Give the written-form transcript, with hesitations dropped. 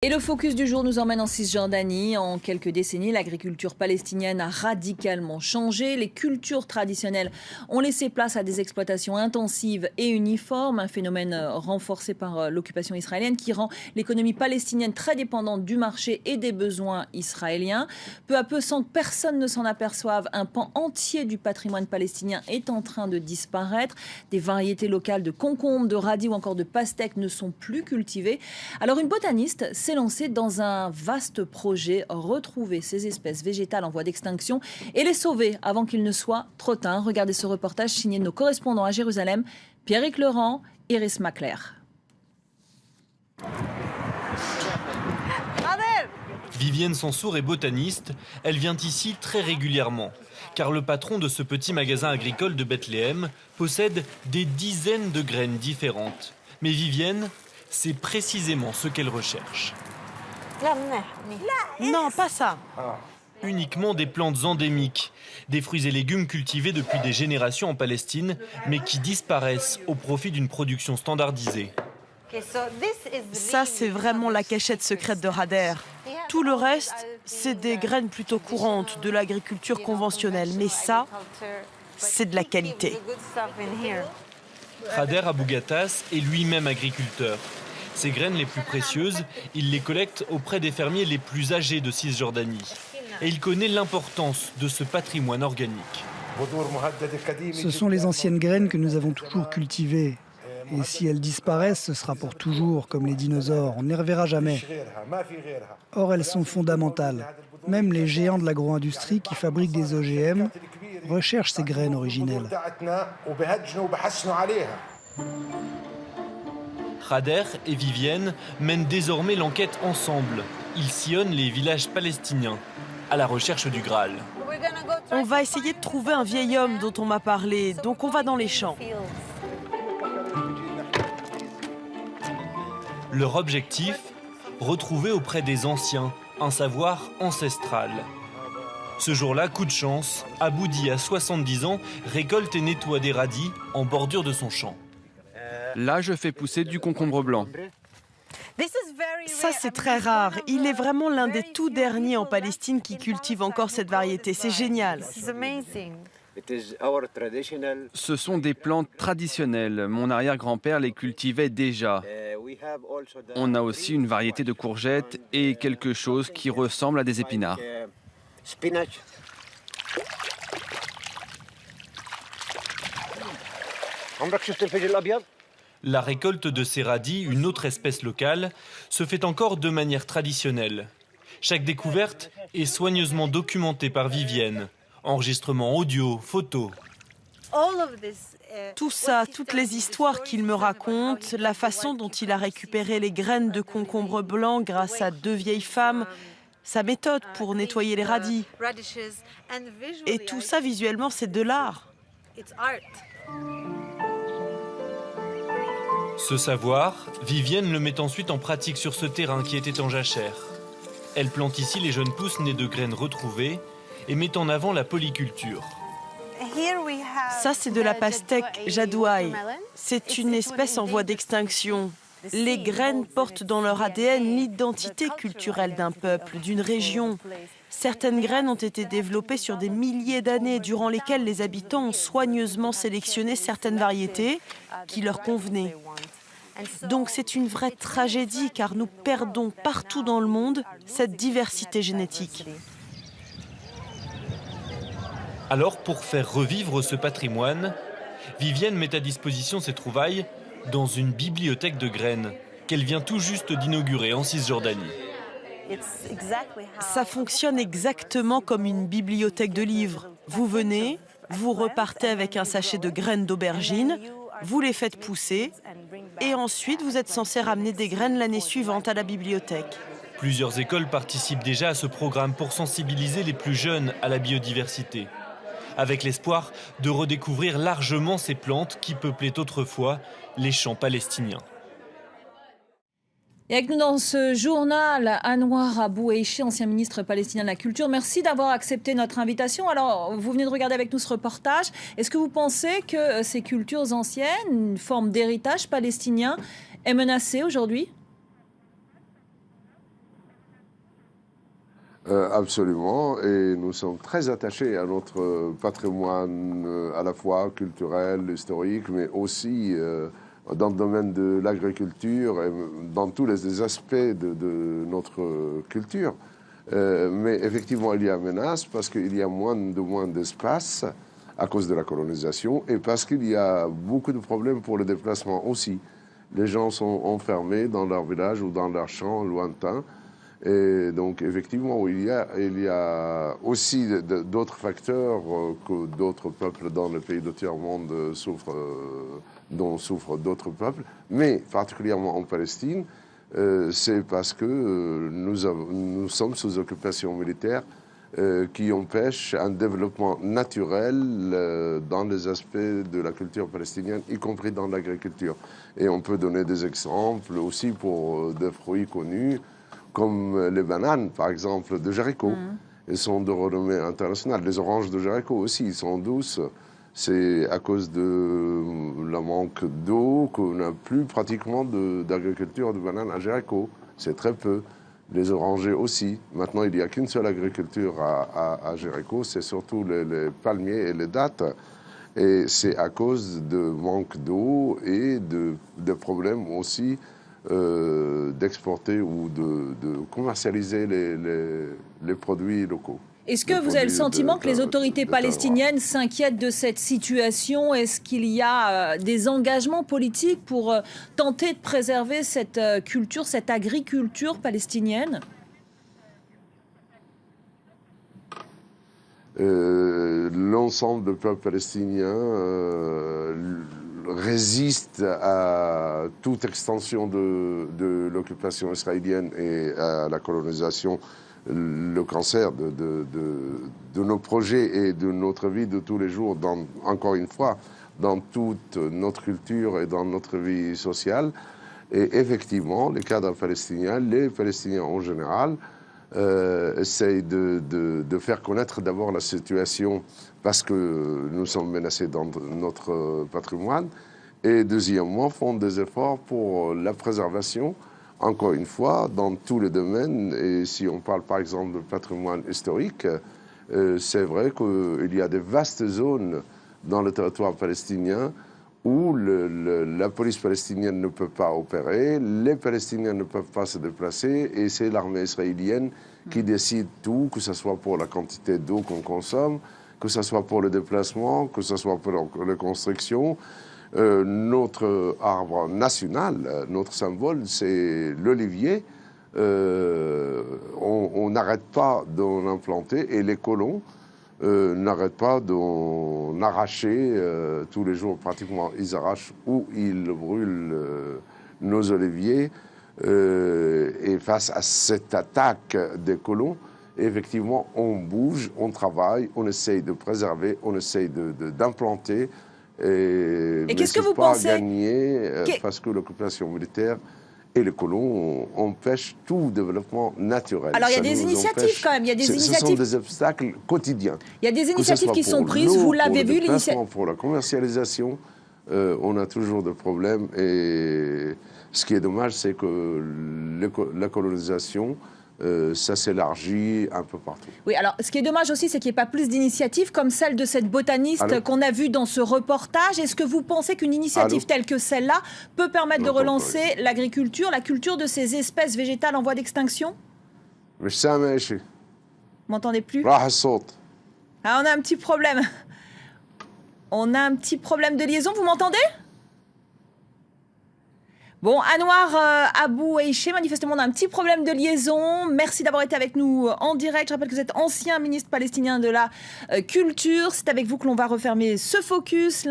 Et le focus du jour nous emmène en Cisjordanie. En quelques décennies, l'agriculture palestinienne a radicalement changé. Les cultures traditionnelles ont laissé place à des exploitations intensives et uniformes, un phénomène renforcé par l'occupation israélienne qui rend l'économie palestinienne très dépendante du marché et des besoins israéliens. Peu à peu, sans que personne ne s'en aperçoive, un pan entier du patrimoine palestinien est en train de disparaître. Des variétés locales de concombres, de radis ou encore de pastèques ne sont plus cultivées. Alors une botaniste s'est lancée dans un vaste projet, retrouver ces espèces végétales en voie d'extinction et les sauver avant qu'il ne soit trop tard. Regardez ce reportage signé de nos correspondants à Jérusalem, Pierrick Laurent, Iris Maclair. Vivienne Sansour est botaniste, elle vient ici très régulièrement, car le patron de ce petit magasin agricole de Bethléem possède des dizaines de graines différentes. Mais Vivienne, c'est précisément ce qu'elle recherche. Non, pas ça. Uniquement des plantes endémiques, des fruits et légumes cultivés depuis des générations en Palestine, mais qui disparaissent au profit d'une production standardisée. Ça, c'est vraiment la cachette secrète de Rader. Tout le reste, c'est des graines plutôt courantes de l'agriculture conventionnelle. Mais ça, c'est de la qualité. Rader Abougatas est lui-même agriculteur. Ces graines les plus précieuses, il les collecte auprès des fermiers les plus âgés de Cisjordanie. Et il connaît l'importance de ce patrimoine organique. Ce sont les anciennes graines que nous avons toujours cultivées. Et si elles disparaissent, ce sera pour toujours, comme les dinosaures. On ne les reverra jamais. Or, elles sont fondamentales. Même les géants de l'agro-industrie qui fabriquent des OGM recherchent ces graines originelles. Rader et Vivienne mènent désormais l'enquête ensemble. Ils sillonnent les villages palestiniens à la recherche du Graal. On va essayer de trouver un vieil homme dont on m'a parlé, donc on va dans les champs. Leur objectif, retrouver auprès des anciens un savoir ancestral. Ce jour-là, coup de chance, Aboudi, à 70 ans, récolte et nettoie des radis en bordure de son champ. Là, je fais pousser du concombre blanc. Ça, c'est très rare. Il est vraiment l'un des tout derniers en Palestine qui cultive encore cette variété. C'est génial. Ce sont des plantes traditionnelles. Mon arrière-grand-père les cultivait déjà. On a aussi une variété de courgettes et quelque chose qui ressemble à des épinards. La récolte de ces radis, une autre espèce locale, se fait encore de manière traditionnelle. Chaque découverte est soigneusement documentée par Vivienne. Enregistrement audio, photos. Tout ça, toutes les histoires qu'il me raconte, la façon dont il a récupéré les graines de concombre blanc grâce à deux vieilles femmes, sa méthode pour nettoyer les radis. Et tout ça, visuellement, c'est de l'art. Ce savoir, Vivienne le met ensuite en pratique sur ce terrain qui était en jachère. Elle plante ici les jeunes pousses nées de graines retrouvées et met en avant la polyculture. Ça, c'est de la pastèque jadouaï. C'est une espèce en voie d'extinction. Les graines portent dans leur ADN l'identité culturelle d'un peuple, d'une région. Certaines graines ont été développées sur des milliers d'années, durant lesquelles les habitants ont soigneusement sélectionné certaines variétés qui leur convenaient. Donc c'est une vraie tragédie, car nous perdons partout dans le monde cette diversité génétique. Alors, pour faire revivre ce patrimoine, Vivienne met à disposition ses trouvailles dans une bibliothèque de graines qu'elle vient tout juste d'inaugurer en Cisjordanie. Ça fonctionne exactement comme une bibliothèque de livres. Vous venez, vous repartez avec un sachet de graines d'aubergine, vous les faites pousser et ensuite vous êtes censé ramener des graines l'année suivante à la bibliothèque. Plusieurs écoles participent déjà à ce programme pour sensibiliser les plus jeunes à la biodiversité, avec l'espoir de redécouvrir largement ces plantes qui peuplaient autrefois les champs palestiniens. Et avec nous dans ce journal, Anwar Abou Eiché, ancien ministre palestinien de la Culture. Merci d'avoir accepté notre invitation. Alors, vous venez de regarder avec nous ce reportage. Est-ce que vous pensez que ces cultures anciennes, une forme d'héritage palestinien, est menacée aujourd'hui ? Absolument, et nous sommes très attachés à notre patrimoine à la fois culturel, historique, mais aussi dans le domaine de l'agriculture et dans tous les aspects de notre culture. Mais effectivement, il y a menace parce qu'il y a moins d'espace à cause de la colonisation et parce qu'il y a beaucoup de problèmes pour le déplacement aussi. Les gens sont enfermés dans leur village ou dans leur champ lointain. Et donc, effectivement, il y a aussi d'autres facteurs que d'autres peuples dans les pays de tiers-monde souffrent, dont souffrent d'autres peuples, mais particulièrement en Palestine, c'est parce que nous sommes sous occupation militaire qui empêche un développement naturel dans les aspects de la culture palestinienne, y compris dans l'agriculture. Et on peut donner des exemples aussi pour des fruits connus, comme les bananes, par exemple, de Jéricho. Elles sont de renommée internationale. Les oranges de Jéricho aussi sont douces. C'est à cause de la manque d'eau qu'on n'a plus pratiquement d'agriculture de bananes à Jéricho. C'est très peu. Les orangers aussi. Maintenant, il n'y a qu'une seule agriculture à Jéricho, c'est surtout les palmiers et les dattes. Et c'est à cause de manque d'eau et de problèmes aussi d'exporter ou de commercialiser les produits locaux. Est-ce que vous avez le sentiment que les autorités palestiniennes s'inquiètent de cette situation? Est-ce qu'il y a des engagements politiques pour tenter de préserver cette culture, cette agriculture palestinienne? L'ensemble du peuple palestinien résiste à toute extension de l'occupation israélienne et à la colonisation. Le cancer de nos projets et de notre vie de tous les jours, encore une fois, dans toute notre culture et dans notre vie sociale. Et effectivement, les cadres palestiniens, les Palestiniens en général, essayent de faire connaître d'abord la situation parce que nous sommes menacés dans notre patrimoine, et deuxièmement, font des efforts pour la préservation, encore une fois, dans tous les domaines. Et si on parle par exemple de patrimoine historique, c'est vrai qu'il y a des vastes zones dans le territoire palestinien où la police palestinienne ne peut pas opérer, les Palestiniens ne peuvent pas se déplacer, et c'est l'armée israélienne qui décide tout, que ce soit pour la quantité d'eau qu'on consomme, que ce soit pour le déplacement, que ce soit pour la construction. Notre arbre national, notre symbole, c'est l'olivier. On n'arrête pas d'en implanter, et les colons n'arrêtent pas d'en arracher tous les jours. Pratiquement, ils arrachent ou ils brûlent nos oliviers. Et face à cette attaque des colons, effectivement, on bouge, on travaille, on essaye de préserver, on essaye d'implanter. Et qu'est-ce que vous pensez gagner parce que l'occupation militaire et les colons empêchent tout développement naturel. Alors il y a des initiatives quand même, il y a des initiatives. Ce sont des obstacles quotidiens. Il y a des initiatives qui sont prises, vous l'avez vu, l'initiative. Pour la commercialisation, on a toujours des problèmes, et ce qui est dommage, c'est que la colonisation, ça s'élargit un peu partout. Oui, alors ce qui est dommage aussi, c'est qu'il n'y ait pas plus d'initiatives comme celle de cette botaniste qu'on a vue dans ce reportage. Est-ce que vous pensez qu'une initiative telle que celle-là peut permettre de relancer l'agriculture, la culture de ces espèces végétales en voie d'extinction? Vous m'entendez plus? Ah, on a un petit problème. On a un petit problème de liaison, vous m'entendez? Bon, Anouar Abou Eiché, manifestement, on a un petit problème de liaison. Merci d'avoir été avec nous en direct. Je rappelle que vous êtes ancien ministre palestinien de la Culture. C'est avec vous que l'on va refermer ce focus.